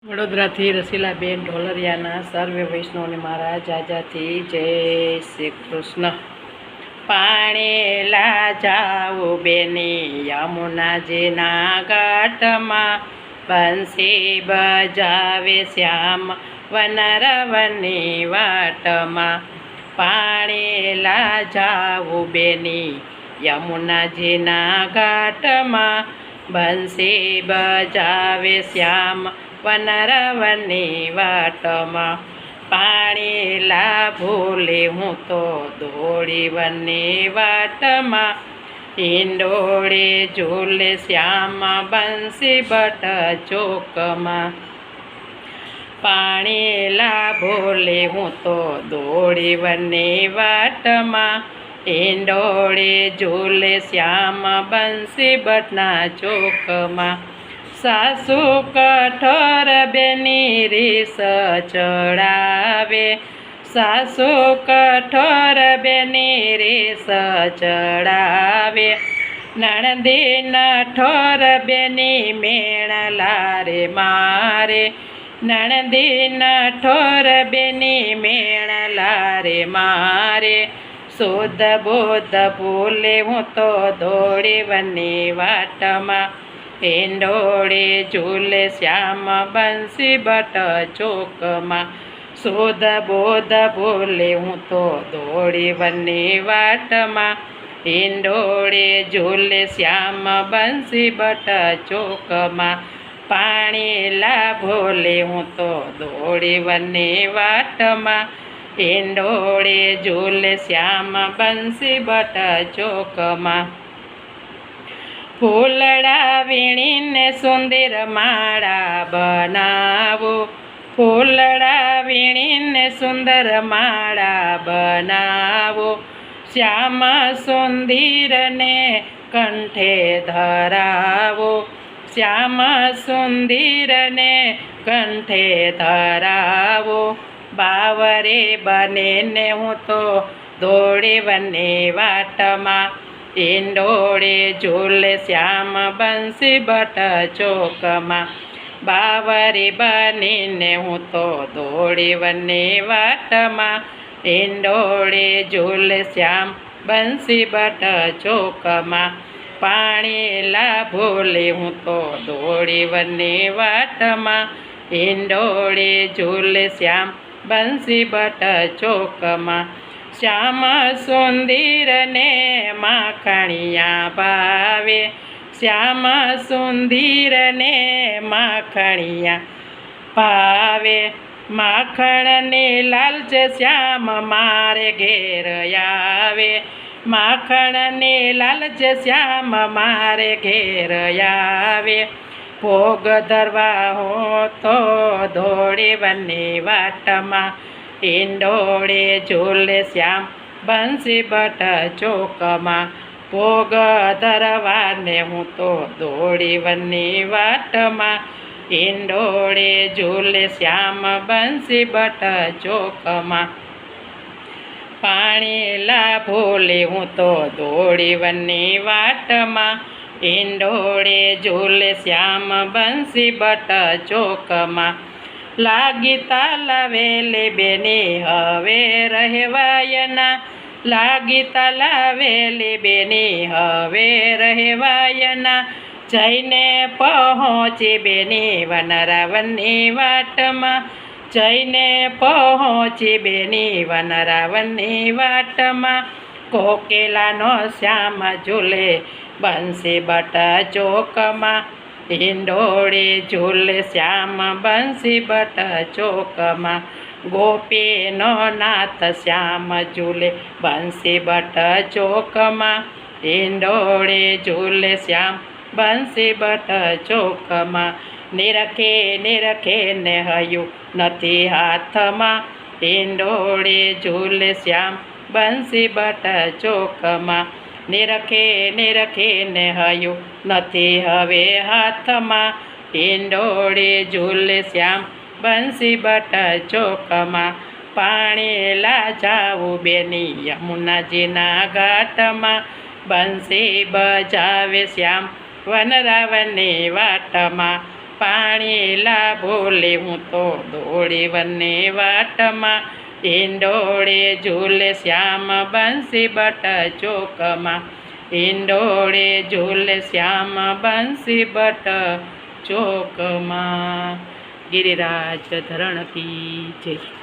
વડોદરાથી રસીલાબેન ઢોલરિયાના સર્વે વૈષ્ણવને મારા જાજાથી જય શ્રી કૃષ્ણ. પાણેલા જાવું બેની યમુનાજીના ઘાટમાં, બંસી બજાવે શ્યામ વનરવની વાટમાં. પાણેલા જાવું બેની યમુનાજીના ઘાટમાં, બંસી બજાવે શ્યામ વનરવની વાટમાં. પાણીલા ભૂલે હું તો દોડી વનની વાટમાં, હિંડોળે ઝૂલે શ્યામ બંસી બટ ચોકમાં. પાણીલા ભૂલે હું તો દોડી વનની વાટમાં, હિંડોળે ઝૂલે શ્યામ બંસી બટના ચોકમાં. સાસુ કઠોર બેની રીસ ચડાવે, સાસુ કઠોર બેની રીસ ચડાવે. નણંદી નઠોર બેની મેણલા રે મારે, નણંદી નઠોર બેની મેણલા રે મારે. શુદ્ધ બુદ્ધ ભૂલે હું તો દોડી વનની વાટમાં, હિંડોળે ઝૂલે શ્યામ બંસી બટ ચોકમાં. શુદ્ધ બુદ્ધ ભૂલે હું તો દોડી વનની વાટમાં, હિંડોળે ઝૂલે શ્યામ બંસી બટ ચોકમાં. પાણીલા ભૂલે હું તો દોડી વનની વાટમાં, હિંડોળે ઝૂલે શ્યામ બંસી બટ ચોકમાં. ફૂલડા વીણીને સુંદર માળા બનાવો, ફૂલડા વીણીને સુંદર માળા બનાવો. શ્યામ સુંદરને કંઠે ધરાવો, શ્યામ સુંદરને કંઠે ધરાવો. બાવરે બનેને હું તો દોડી વનની વાટમાં, હિંડોળે ઝૂલે શ્યામ બંસી બટ ચોકમાં. બાવરી બનીને હું તો દોડી વનની વાટમાં, હિંડોળે ઝૂલે શ્યામ બંસી બટ ચોકમાં. પાણીલા ભૂલે હું તો દોડી વનની વાટમાં, હિંડોળે ઝૂલે શ્યામ બંસી બટ ચોકમાં. શ્યામ સુંદરને માખણિયા ભાવે, શ્યામ સુંદરને માખણિયા ભાવે. માખણની લાલચ શ્યામ મારે ઘેર આવે, માખણની લાલચ શ્યામ મારે ઘેર આવે. ભોગ ધરવા હું તો દોડી વનની વાટમાં, હિંડોળે ઝૂલે શ્યામ બંસી બટ ચોકમાં. ભોગ ધરવાને હું તો દોડી વનની વાટમાં, હિંડોળે ઝૂલે શ્યામ બંસી બટ ચોકમાં. પાણીલા ભૂલે હું તો દોડી વનની વાટમાં, હિંડોળે ઝૂલે શ્યામ બંસી બટ ચોકમાં. લાગી તાલાવેલી બેની હવે રહેવાયના, લાગી તાલાવેલી બેની હવે રહેવાયના. જઈને પહોંચી બેની વનરાવનની વાટમાં, જઈને પહોંચી બેની વનરાવનની વાટમાં. કોકિલાનો શ્યામ ઝૂલે બંસી બટ ચોકમાં, હિંડોળે ઝૂલે શ્યામ બંસી બટ ચોકમાં. ગોપીનો નાથ શ્યામ ઝૂલે બંસી બટ ચોકમાં, હિંડોળે ઝૂલે શ્યામ બંસી બટ ચોકમાં. નિરખે નિરખે ને હયું નથી હાથમાં, હિંડોળે ઝૂલે શ્યામ બંસી બટ ચોકમાં. નિરખે નિરખે ને હયું નથી હવે હાથમાં, હિંડોળે ઝૂલે શ્યામ બંસી બટ ચોકમાં. પાણીલા જાવું બેની યમુનાજીના ઘાટમાં, બંસી બજાવે શ્યામ વનરાવનની વાટમાં. પાણીલા બોલે હું તો દોડે વને વાટમાં ઈંડોળે ઝૂલે શ્યામ બંસી બટ ચોકમાં ઈંડોળે ઝૂલે શ્યામ બંસી બટ ચોકમાં. ગિરિરાજ ધરણ કી જય.